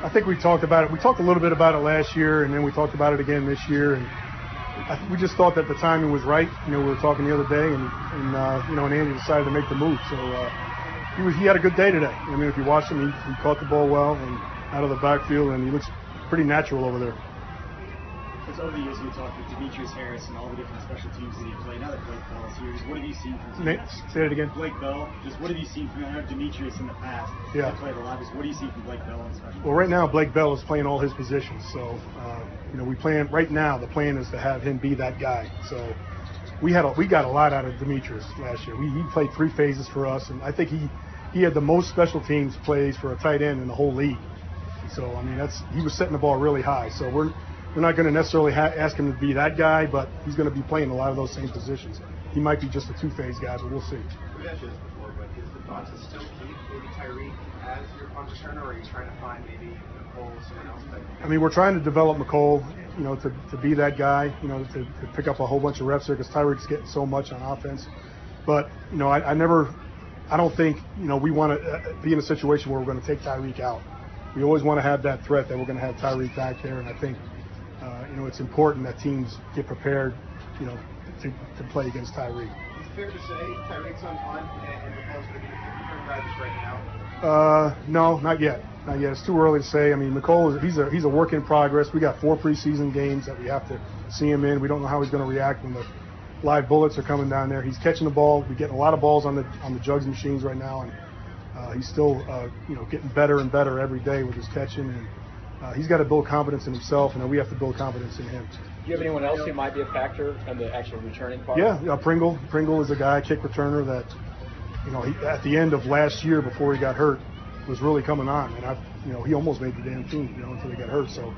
I think we talked about it. We talked a little bit about it last year, and then we talked about it again this year. And we just thought that the timing was right. We were talking the other day, and Andy decided to make the move. So he had a good day today. I mean, if you watch him, he caught the ball well and out of the backfield, and he looks pretty natural over there. Because over the years we talked with Demetrius Harris and all the different special teams that he played. Now that Blake Bell is here, what have you seen from him? Say that again. Blake Bell, just what have you seen from him? I know Demetrius in the past. Yeah. He played a lot. Just what do you see from Blake Bell in special? Well, right now Blake Bell is playing all his positions. So, right now the plan is to have him be that guy. So we got a lot out of Demetrius last year. He played 3 phases for us, and I think he had the most special teams plays for a tight end in the whole league. So, I mean, he was setting the ball really high. So we're not going to necessarily ask him to be that guy, but he's going to be playing a lot of those same positions. He might be just a 2-phase guy, but we'll see. We mentioned this before, but is the thought to still keep maybe Tyreek as your punt returner, or are you trying to find maybe Nicole or someone else? I mean, we're trying to develop McCole, to be that guy, to pick up a whole bunch of reps there because Tyreek's getting so much on offense. But, I don't think, we want to be in a situation where we're going to take Tyreek out. We always want to have that threat that we're going to have Tyreek back there, and I think, it's important that teams get prepared, to play against Tyreek. Is it fair to say Tyreek's on punt and McCall's going to be the kick return guy just right now? No, not yet. Not yet. It's too early to say. I mean, McCole he's a work in progress. We got 4 preseason games that we have to see him in. We don't know how he's going to react when the live bullets are coming down there. He's catching the ball. We're getting a lot of balls on the jugs machines right now, and he's still getting better and better every day with his catching. And he's got to build confidence in himself, and we have to build confidence in him. Do you have anyone else who might be a factor in the actual returning part? Yeah, Pringle. Pringle is a guy, kick returner that, at the end of last year before he got hurt, was really coming on, and he almost made the damn team, until he got hurt. So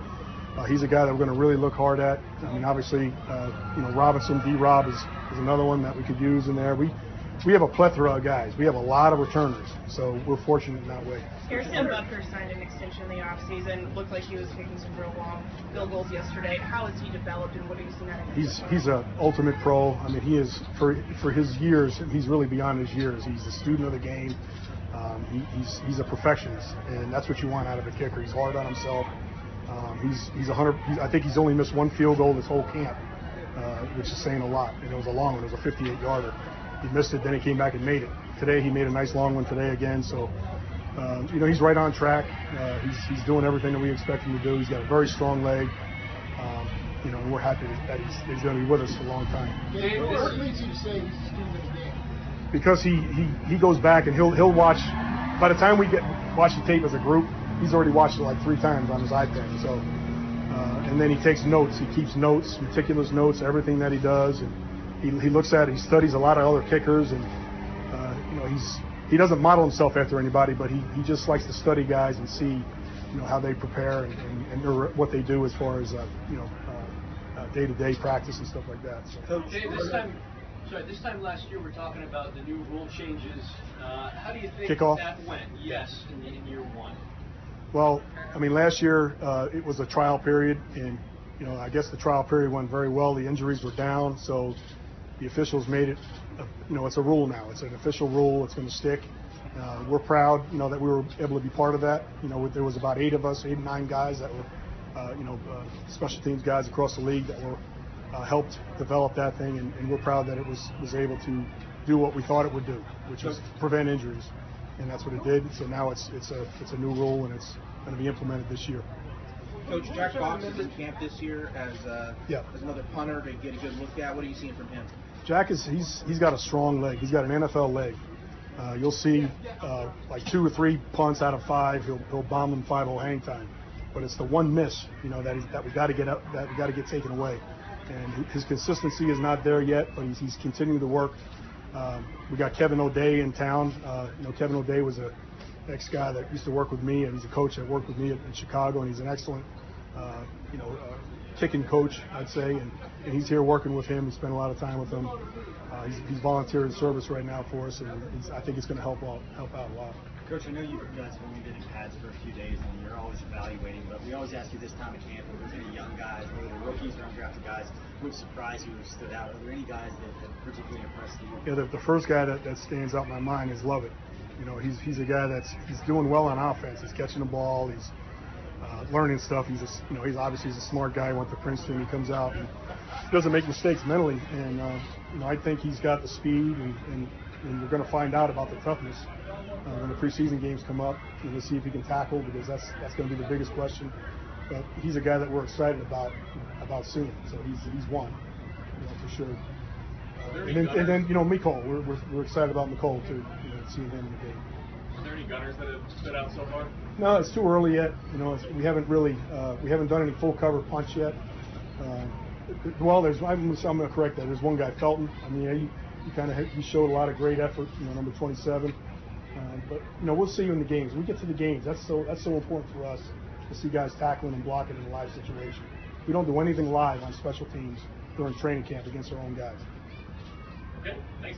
he's a guy that we're going to really look hard at. I mean, obviously, Robinson, D-Rob is another one that we could use in there. We have a plethora of guys. We have a lot of returners, so we're fortunate in that way. Harrison Butker signed an extension in the offseason. Looked like he was kicking some real long field goals yesterday. How has he developed, and what have you seen out of him? He's an ultimate pro. I mean, he is for his years. He's really beyond his years. He's a student of the game. He's a perfectionist, and that's what you want out of a kicker. He's hard on himself. He's 100. I think he's only missed 1 field goal this whole camp, which is saying a lot. And it was a long one. It was a 58-yarder. He missed it, then he came back and made it. Today he made a nice long one today again. So, he's right on track. He's doing everything that we expect him to do. He's got a very strong leg. And we're happy that he's going to be with us for a long time. What leads you to say he's a student of the game? Because he goes back and he'll watch. By the time we watch the tape as a group, he's already watched it like 3 times on his iPad. So, and then he takes notes. He keeps notes, meticulous notes, everything that he does, and he looks at it. He studies a lot of other kickers, and he doesn't model himself after anybody, but he just likes to study guys and see how they prepare and what they do as far as day-to-day practice and stuff like that. So. Coach, this time last year we're talking about the new rule changes. How do you think Kickoff? That went? Yes, in year 1. Well, I mean, last year it was a trial period, and I guess the trial period went very well. The injuries were down, so the officials made it. It's a rule now. It's an official rule. It's going to stick. We're proud, that we were able to be part of that. There was about 8 of us, 8 or 9 guys that were, special teams guys across the league that were helped develop that thing, and we're proud that it was able to do what we thought it would do, which was prevent injuries, and that's what it did. So now it's a new rule, and it's going to be implemented this year. Coach, Jack Fox is in camp this year as another punter to get a good look at. What are you seeing from him? Jack he's got a strong leg. He's got an NFL leg. You'll see like 2 or 3 punts out of 5. He'll bomb them 5-hole hang time, but it's the one miss that we got to get up, that we got to get taken away. And his consistency is not there yet, but he's continuing to work. We got Kevin O'Day in town. Kevin O'Day was an ex-guy that used to work with me, and he's a coach that worked with me in Chicago, and he's an excellent, kicking coach, I'd say, and he's here working with him. We spent a lot of time with him. He's volunteering service right now for us, and I think it's going to help out a lot. Coach, I know you guys have only been in pads for a few days, and you're always evaluating, but we always ask you this time of camp, if there's any young guys, whether they're rookies or undrafted guys, who have surprised you, who have stood out. Are there any guys that particularly impressed you? Yeah, the first guy that stands out in my mind is Lovett. He's a guy he's doing well on offense. He's catching the ball. learning stuff. He's obviously he's a smart guy. Went to Princeton. He comes out and doesn't make mistakes mentally. And I think he's got the speed, and we're going to find out about the toughness when the preseason games come up, and to see if he can tackle, because that's going to be the biggest question. But he's a guy that we're excited about soon. So he's one, for sure. And then Nicole, we're excited about Nicole too. Seeing him in the game. Are there any gunners that have stood out so far? No, it's too early yet. We haven't really we haven't done any full cover punch yet. Well, I'm going to correct that. There's one guy, Felton. I mean, he showed a lot of great effort. Number 27. But we'll see you in the games. When we get to the games, that's so important for us to see guys tackling and blocking in a live situation. We don't do anything live on special teams during training camp against our own guys. Okay, thanks, guys.